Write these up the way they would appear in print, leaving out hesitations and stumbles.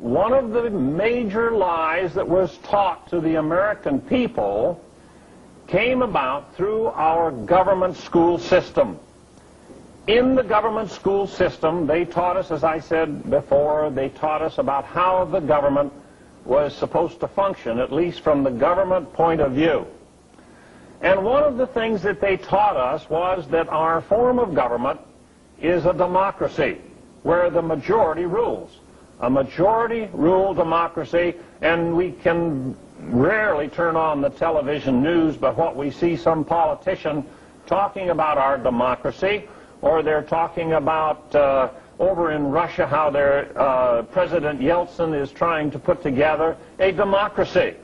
one of the major lies that was taught to the American people came about through our government school system. In the government school system, they taught us, as I said before, they taught us about how the government was supposed to function, at least from the government point of view. And one of the things that they taught us was that our form of government is a democracy, where the majority rules. A majority-rule democracy, and we can rarely turn on the television news but what we see some politician talking about our democracy, or they're talking about over in Russia how their President Yeltsin is trying to put together a democracy.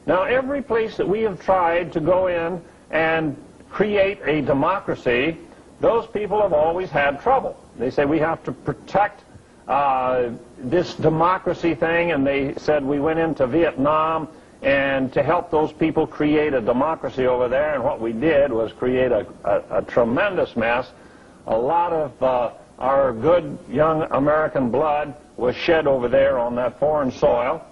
Now, every place that we have tried to go in and create a democracy, those people have always had trouble. They say we have to protect this democracy thing, and they said we went into Vietnam and to help those people create a democracy over there, and what we did was create a tremendous mess. A lot of our good young American blood was shed over there on that foreign soil.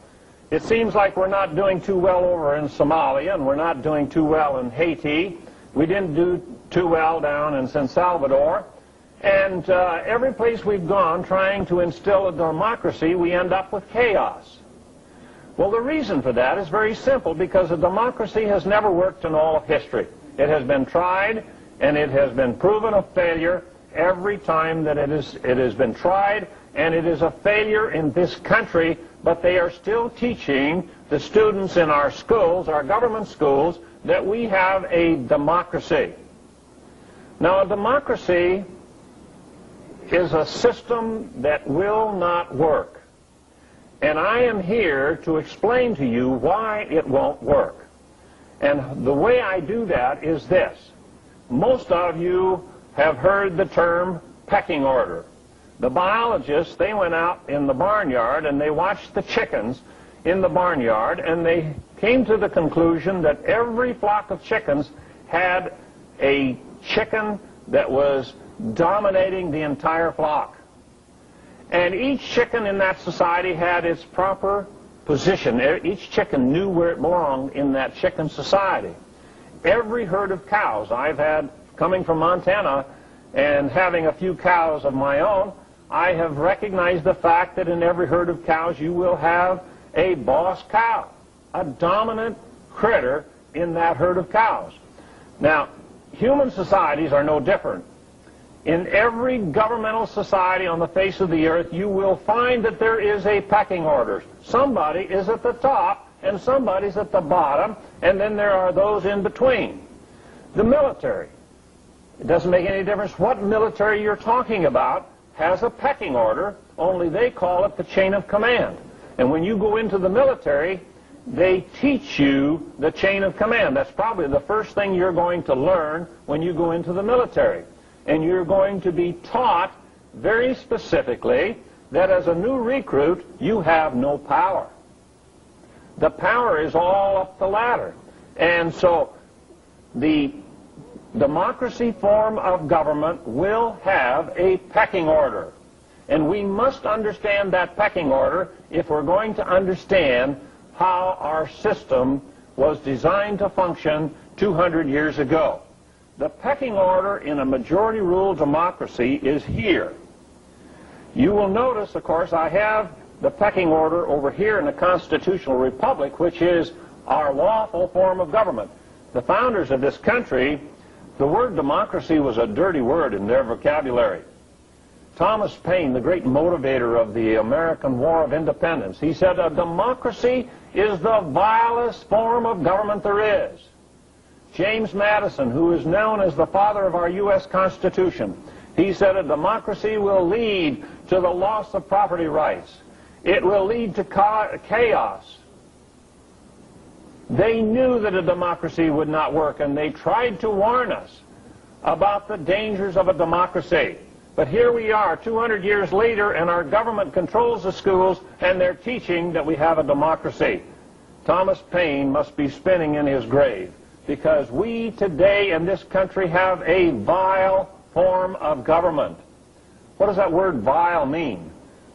It seems like we're not doing too well over in Somalia, and we're not doing too well in Haiti. We didn't do too well down in San Salvador. And every place we've gone trying to instill a democracy, we end up with chaos. Well, the reason for that is very simple, because a democracy has never worked in all of history. It has been tried, and it has been proven a failure every time that it has been tried, and it is a failure in this country, but they are still teaching the students in our schools, our government schools, that we have a democracy. Now, a democracy is a system that will not work. And I am here to explain to you why it won't work. And the way I do that is this. Most of you have heard the term pecking order. The biologists, they went out in the barnyard and they watched the chickens in the barnyard, and they came to the conclusion that every flock of chickens had a chicken that was dominating the entire flock. And each chicken in that society had its proper position. Each chicken knew where it belonged in that chicken society. Every herd of cows I've had coming from Montana and having a few cows of my own, I have recognized the fact that in every herd of cows you will have a boss cow, a dominant critter in that herd of cows. Now, human societies are no different. In every governmental society on the face of the earth, you will find that there is a pecking order. Somebody is at the top, and somebody's at the bottom, and then there are those in between. The military, it doesn't make any difference what military you're talking about, has a pecking order, only they call it the chain of command. And when you go into the military, they teach you the chain of command. That's probably the first thing you're going to learn when you go into the military. And you're going to be taught very specifically that as a new recruit, you have no power. The power is all up the ladder. And so the democracy form of government will have a pecking order. And we must understand that pecking order if we're going to understand how our system was designed to function 200 years ago. The pecking order in a majority-rule democracy is here. You will notice, of course, I have the pecking order over here in the constitutional republic, which is our lawful form of government. The founders of this country, the word democracy was a dirty word in their vocabulary. Thomas Paine, the great motivator of the American War of Independence, he said, a democracy is the vilest form of government there is. James Madison, who is known as the father of our U.S. Constitution, he said a democracy will lead to the loss of property rights. It will lead to chaos. They knew that a democracy would not work, and they tried to warn us about the dangers of a democracy. But here we are, 200 years later, and our government controls the schools, and they're teaching that we have a democracy. Thomas Paine must be spinning in his grave, because we today in this country have a vile form of government. What does that word vile mean?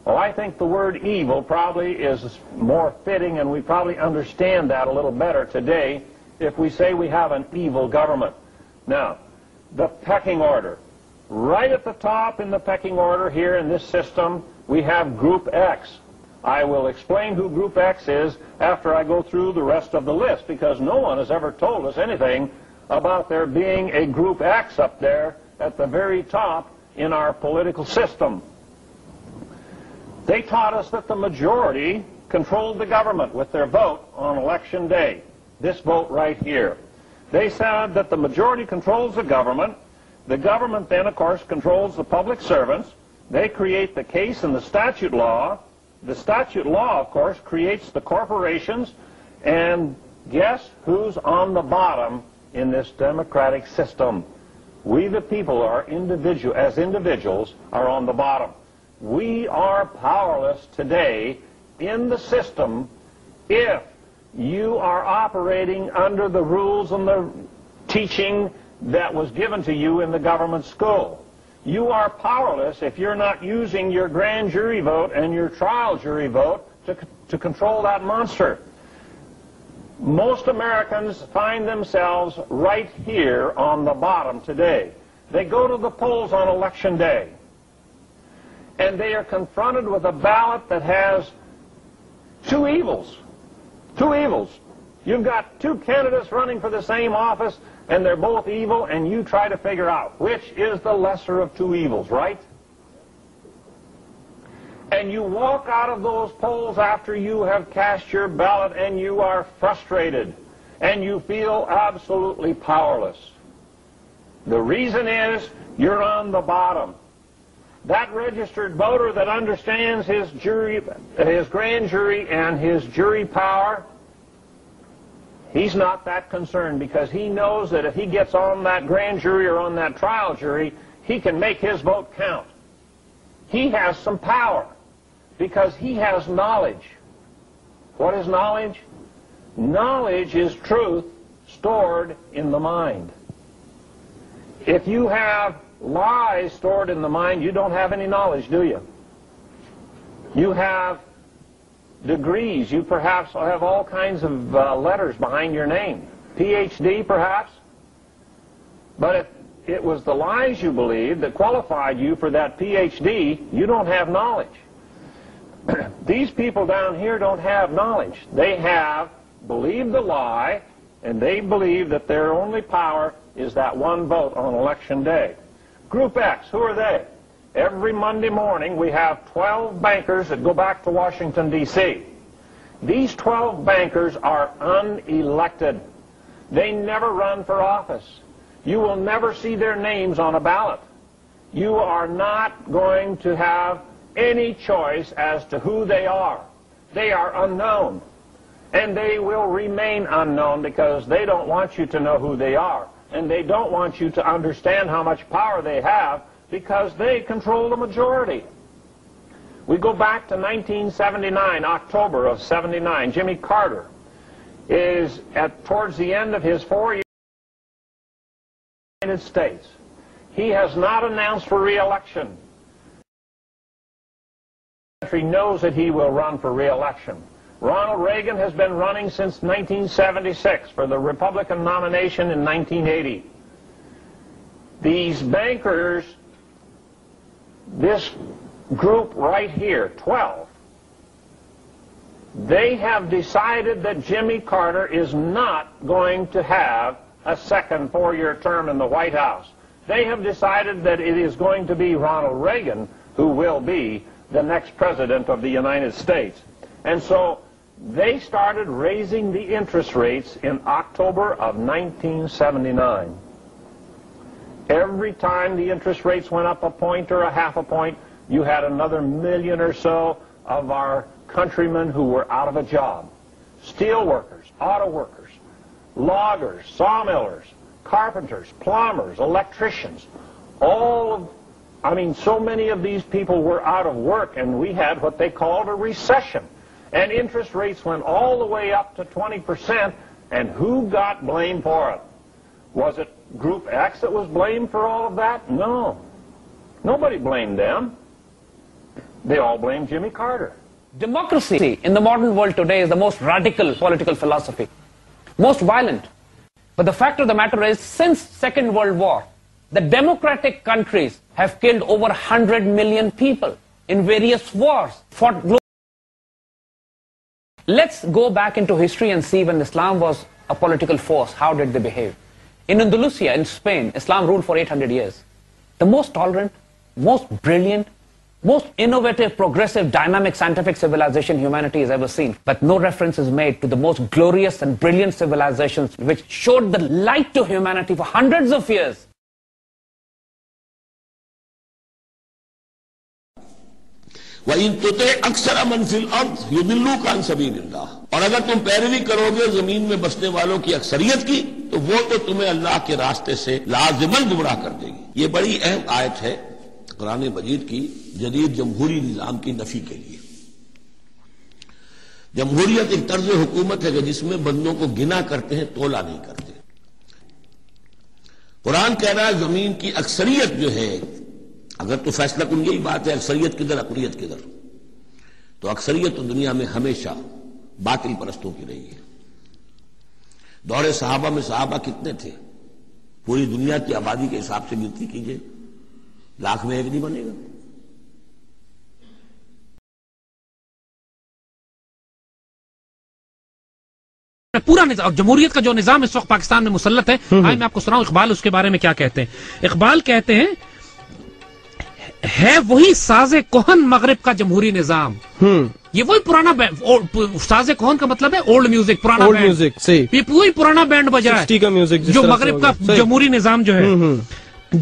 Well, I think the word evil probably is more fitting, and we probably understand that a little better today if we say we have an evil government. Now, the pecking order. Right at the top in the pecking order here in this system, we have Group X. I will explain who Group X is after I go through the rest of the list, because no one has ever told us anything about there being a Group X up there at the very top in our political system. They taught us that the majority controlled the government with their vote on election day. This vote right here. They said that the majority controls the government. The government then, of course, controls the public servants. They create the case and the statute law. The statute law, of course, creates the corporations. And guess who's on the bottom in this democratic system? We, the people, as individuals, are on the bottom. We are powerless today in the system if you are operating under the rules and the teaching that was given to you in the government school. You are powerless if you're not using your grand jury vote and your trial jury vote to control that monster. Most Americans find themselves right here on the bottom today. They go to the polls on election day, and they are confronted with a ballot that has two evils. Two evils. You've got two candidates running for the same office, and they're both evil, and you try to figure out which is the lesser of two evils, right? And you walk out of those polls after you have cast your ballot, and you are frustrated, and you feel absolutely powerless. The reason is you're on the bottom. That registered voter that understands his grand jury and his jury power, he's not that concerned, because he knows that if he gets on that grand jury or on that trial jury, he can make his vote count. He has some power because he has knowledge. What is knowledge? Knowledge is truth stored in the mind. If you have lies stored in the mind, you don't have any knowledge, do you? You have degrees. You perhaps have all kinds of letters behind your name. PhD, perhaps. But if it was the lies you believed that qualified you for that PhD, you don't have knowledge. These people down here don't have knowledge. They have believed the lie, and they believe that their only power is that one vote on election day. Group X, who are they? Every Monday morning we have 12 bankers that go back to Washington, D.C. These 12 bankers are unelected. They never run for office. You will never see their names on a ballot. You are not going to have any choice as to who they are. They are unknown. And they will remain unknown because they don't want you to know who they are. And they don't want you to understand how much power they have because they control the majority. We go back to 1979, October of 79. Jimmy Carter is towards the end of his 4 years in the United States. He has not announced for re-election. The country knows that he will run for re-election. Ronald Reagan has been running since 1976 for the Republican nomination in 1980. These bankers, this group right here, 12, they have decided that Jimmy Carter is not going to have a second 4-year term in the White House. They have decided that it is going to be Ronald Reagan who will be the next president of the United States. And so they started raising the interest rates in October of 1979. Every time the interest rates went up a point or a half a point, you had another million or so of our countrymen who were out of a job. Steel workers, auto workers, loggers, sawmillers, carpenters, plumbers, electricians, so many of these people were out of work, and we had what they called a recession. And interest rates went all the way up to 20%, and who got blamed for it? Was it Group X that was blamed for all of that? No. Nobody blamed them. They all blame Jimmy Carter. Democracy in the modern world today is the most radical political philosophy, most violent. But the fact of the matter is, since Second World War, the democratic countries have killed over 100 million people in various wars, fought global. Let's go back into history and see when Islam was a political force, how did they behave? In Andalusia, in Spain, Islam ruled for 800 years. The most tolerant, most brilliant, most innovative, progressive, dynamic, scientific civilization humanity has ever seen. But no reference is made to the most glorious and brilliant civilizations which showed the light to humanity for hundreds of years. وَإِن تُطِعْ أَكْثَرَ مَنْ فِي الْأَرْضِ يُضِلُّوكَ عَنْ سَبِيلِ اللَّهِ، اور اگر تم پیروی کرو گے زمین میں بسنے والوں کی اکثریت کی تو وہ تو تمہیں اللہ کے راستے سے لازماً گمراہ کر دے گی۔ یہ بڑی اہم آیت ہے قرآن مجید کی جدید جمہوری نظام کی نفی کے لیے۔ جمہوریت ایک طرز حکومت ہے کہ جس میں بندوں کو گنا کرتے ہیں، تولا نہیں کرتے۔ قرآن کہہ رہا ہے زمین کی اکثریت جو ہے، اگر تو فیصلہ کن یہی بات ہے اکثریت کدھر اقلیت کدھر، تو اکثریت تو دنیا میں ہمیشہ باطل پرستوں کی رہی ہے۔ دور صحابہ میں صحابہ کتنے تھے؟ پوری دنیا کی آبادی کے حساب سے گنتی کیجئے، لاکھ میں ایک نہیں بنے گا۔ پورا نظام جمہوریت کا جو نظام اس وقت پاکستان میں مسلط ہے، آئے میں آپ کو سناؤں اقبال اس کے بارے میں کیا کہتے ہیں۔ اقبال کہتے ہیں ہے وہی ساز کہن مغرب کا جمہوری نظام۔ یہ وہی پرانا ساز کہن کا مطلب ہے اولڈ میوزک، پرانا میوزک، یہ وہی پرانا بینڈ بج رہا ہے جو مغرب کا جمہوری نظام جو ہے،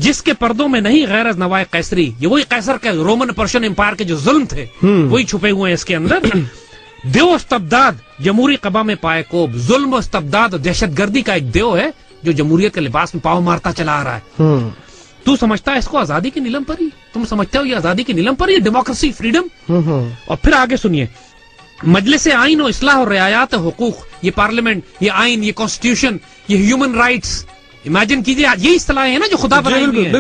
جس کے پردوں میں نہیں غیر از نوائے قیصری، یہ وہی قیصر کے رومن پرشین امپائر کے جو ظلم تھے وہی چھپے ہوئے ہیں اس کے اندر۔ دیو استبداد جمہوری قبا میں پائے کوب، ظلم و استبداد اور دہشت گردی کا ایک دیو ہے جو جمہوریت کے لباس میں پاؤں مارتا چلا آ رہا ہے۔ تو سمجھتا ہے اس کو آزادی کی نیلم پری؟ تم سمجھتے ہو یہ آزادی کی نیلم پری، ڈیموکریسی، فریڈم؟ اور پھر آگے سنیے، مجلس آئین و اصلاح اور رعایات حقوق، یہ پارلیمنٹ، یہ آئین، یہ کانسٹیٹیوشن، یہ ہیومن رائٹس، امیجن کیجئے یہ اصطلاحیں ہیں نا جو خدا بنائی ہوئی ہیں۔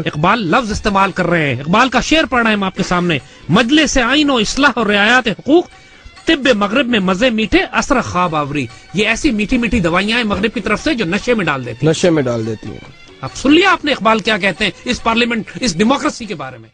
اقبال لفظ استعمال کر رہے ہیں، اقبال کا شعر پڑھ رہے ہیں ہم آپ کے سامنے، مجلس آئین و اصلاح اور رعایات حقوق، طب مغرب میں مزے میٹھے اثر خواب آوری، یہ ایسی میٹھی میٹھی دوائیاں ہیں مغرب کی طرف سے جو نشے میں ڈال دیتی ہیں۔ نشے میں ڈال دیتی ہیں۔ اب سن لیا آپ نے اقبال کیا کہتے ہیں اس پارلیمنٹ، اس ڈیموکریسی کے بارے میں۔